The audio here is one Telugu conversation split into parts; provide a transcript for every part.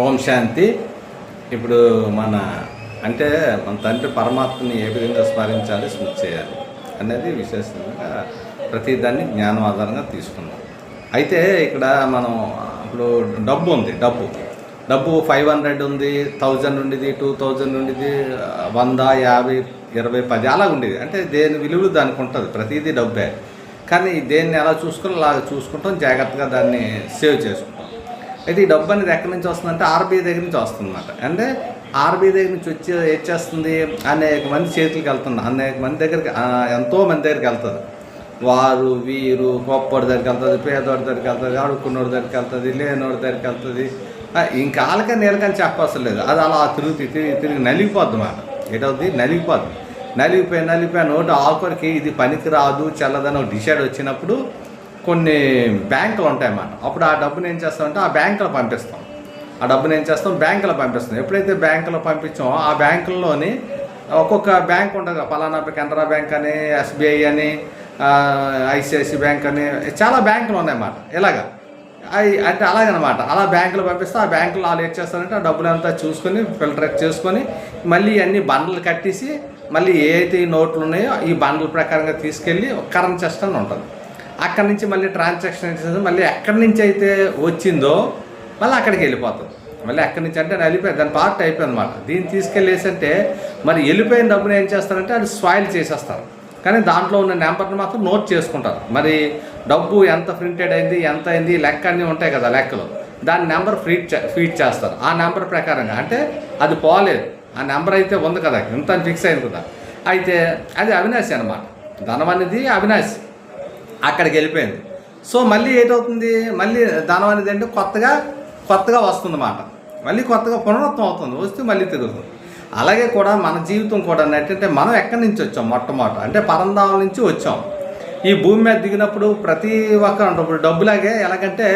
ఓం శాంతి. ఇప్పుడు మన అంటే మన తండ్రి పరమాత్మని ఏ విధంగా స్మరించాలి, స్మృతి చేయాలి అనేది విశేషంగా ప్రతిదాన్ని జ్ఞానం ఆధారంగా తీసుకున్నాం. అయితే ఇక్కడ మనం ఇప్పుడు డబ్బు ఉంది, డబ్బు 500 ఉంది, 1000 ఉండేది, 2000 ఉండేది, 100, 50, 20, 10 అలా ఉండేది. అంటే దేని విలువలు దానికి ఉంటుంది, ప్రతిదీ డబ్బే. కానీ దేన్ని ఎలా చూసుకుని అలా చూసుకుంటాం, జాగ్రత్తగా దాన్ని సేవ్ చేసుకుంటాం. అయితే ఈ డబ్బు అనేది ఎక్కడి నుంచి వస్తుందంటే ఆర్బీఐ దగ్గర నుంచి వస్తుంది అన్నమాట. అంటే ఆర్బీఐ దగ్గర నుంచి వచ్చి ఏం చేస్తుంది, అనేక మంది చేతులకు వెళ్తుంది, అనేక మంది దగ్గరికి, ఎంతోమంది దగ్గరికి వెళ్తుంది. వారు వీరు గొప్పవాడి దగ్గరికి వెళ్తుంది, పేదవాడి దగ్గరికి వెళ్తుంది, అడుక్కున్నోడి దగ్గరికి వెళ్తుంది, లేనోడి దగ్గరికి వెళ్తుంది. ఇంకా వాళ్ళకే నీళ్ళకని చెప్పవసరం లేదు. అది అలా తిరిగి నలిగిపోద్ది అన్నమాట. ఏటవుద్ది, నలిగిపోయి నోటు ఆఖరికి ఇది పనికి రాదు, చల్లదని ఒక డిసైడ్ వచ్చినప్పుడు కొన్ని బ్యాంకులు ఉంటాయన్నమాట. అప్పుడు ఆ డబ్బుని ఏం చేస్తామంటే ఆ బ్యాంకులో పంపిస్తాం. ఎప్పుడైతే బ్యాంకులో పంపించామో ఆ బ్యాంకుల్లోని ఒక్కొక్క బ్యాంక్ ఉంటుంది, పలానా కెనరా బ్యాంక్ అని, ఎస్బీఐ అని, ఐసిఐసి బ్యాంక్ అని, చాలా బ్యాంకులు ఉన్నాయన్నమాట. ఇలాగా అంటే అలాగనమాట. అలా బ్యాంకులు పంపిస్తే ఆ బ్యాంకులో వాళ్ళు ఏం చేస్తారంటే ఆ డబ్బులంతా చూసుకొని ఫిల్టరేట్ చేసుకొని మళ్ళీ అన్ని బండ్లు కట్టేసి మళ్ళీ ఏ అయితే ఈ నోట్లు ఉన్నాయో ఈ బండ్ల ప్రకారంగా తీసుకెళ్ళి కరెంట్ చెస్ట్ అని ఉంటుంది. అక్కడి నుంచి మళ్ళీ ట్రాన్సాక్షన్ చేసి మళ్ళీ ఎక్కడి నుంచి అయితే వచ్చిందో మళ్ళీ అక్కడికి వెళ్ళిపోతుంది. మళ్ళీ ఎక్కడి నుంచి అంటే వెళ్ళిపోయింది, దాని పార్ట్ అయిపోయింది అన్నమాట. దీన్ని తీసుకెళ్ళేసంటే మరి వెళ్ళిపోయిన డబ్బుని ఏం చేస్తారంటే అది స్వాయిల్ చేసేస్తారు. కానీ దాంట్లో ఉన్న నెంబర్ని మాత్రం నోట్ చేసుకుంటారు. మరి డబ్బు ఎంత ప్రింటెడ్ అయింది, ఎంత అయింది, లెక్క అన్నీ ఉంటాయి కదా లెక్కలు, దాని నెంబర్ ఫీడ్ చేస్తారు. ఆ నెంబర్ ప్రకారంగా అంటే అది పోలేదు, ఆ నెంబర్ అయితే ఉంది కదా, ఇంత ఫిక్స్ అయింది కదా. అయితే అది అవినాశి అనమాట, ధనం అనేది అవినాశి. అక్కడికి వెళ్ళిపోయింది. సో మళ్ళీ ఏటవుతుంది, మళ్ళీ ధనం అనేది అంటే కొత్తగా వస్తుందన్నమాట. మళ్ళీ కొత్తగా పునరుత్వం అవుతుంది, వస్తే మళ్ళీ తిరుగుతుంది. అలాగే కూడా మన జీవితం కూడా ఏంటంటే మనం ఎక్కడి నుంచి వచ్చాం, మొట్టమొదట అంటే పరంధామం నుంచి వచ్చాం. ఈ భూమి మీద దిగినప్పుడు ప్రతి ఒక్క ఇప్పుడు డబ్బులాగే ఎలాగంటే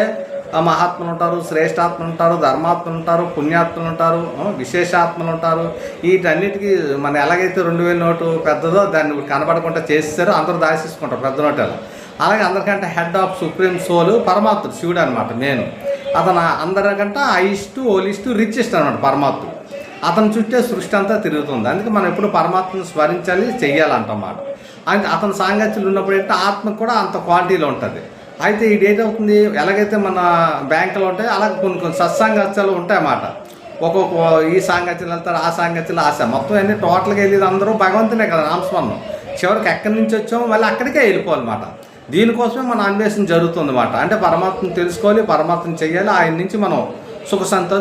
మహాత్ములు ఉంటారు, శ్రేష్టాత్మలు ఉంటారు, ధర్మాత్మలు ఉంటారు, పుణ్యాత్మలు ఉంటారు, విశేషాత్మలు ఉంటారు. వీటన్నిటికీ మన ఎలాగైతే 2000 నోటు పెద్దదో దాన్ని కనబడకుండా చేసేసారో అందరూ దాచేసుకుంటారు పెద్ద నోటు. అలాగే అందరికంటే హెడ్ ఆఫ్ సుప్రీం సోల్ పరమాత్ముడు, శివుడు అనమాట. నేను అతను అందరికంటే హైయెస్ట్ రిచెస్ట్ అనమాట పరమాత్ముడు. అతని చుట్టే సృష్టి అంతా తిరుగుతుంది. అందుకే మనం ఎప్పుడు పరమాత్మను స్మరించాలి, చెయ్యాలంటమాట. అతని సాంగత్యాలు ఉన్నప్పుడు ఏంటంటే ఆత్మకు కూడా అంత క్వాలిటీలో ఉంటుంది. అయితే ఇది ఏంటవుతుంది, ఎలాగైతే మన బ్యాంకులో ఉంటాయో అలాగే కొన్ని సత్సాంగత్యాలు ఉంటాయన్నమాట. ఒక్కొక్క ఈ సాంగత్యాలు వెళ్తారు, ఆ సాంగత్యాలు ఆశ, మొత్తం అన్నీ టోటల్గా వెళ్ళేది అందరూ భగవంతునే కదా, నామస్మరణం. చివరికి ఎక్కడి నుంచి వచ్చామో మళ్ళీ అక్కడికే వెళ్ళిపోవాలన్నమాట. దీనికోసమే మన అన్వేషణ జరుగుతుంది అన్నమాట. అంటే పరమాత్మను తెలుసుకోవాలి, పరమాత్మను చెయ్యాలి, ఆయన నుంచి మనం సుఖ సంతోషం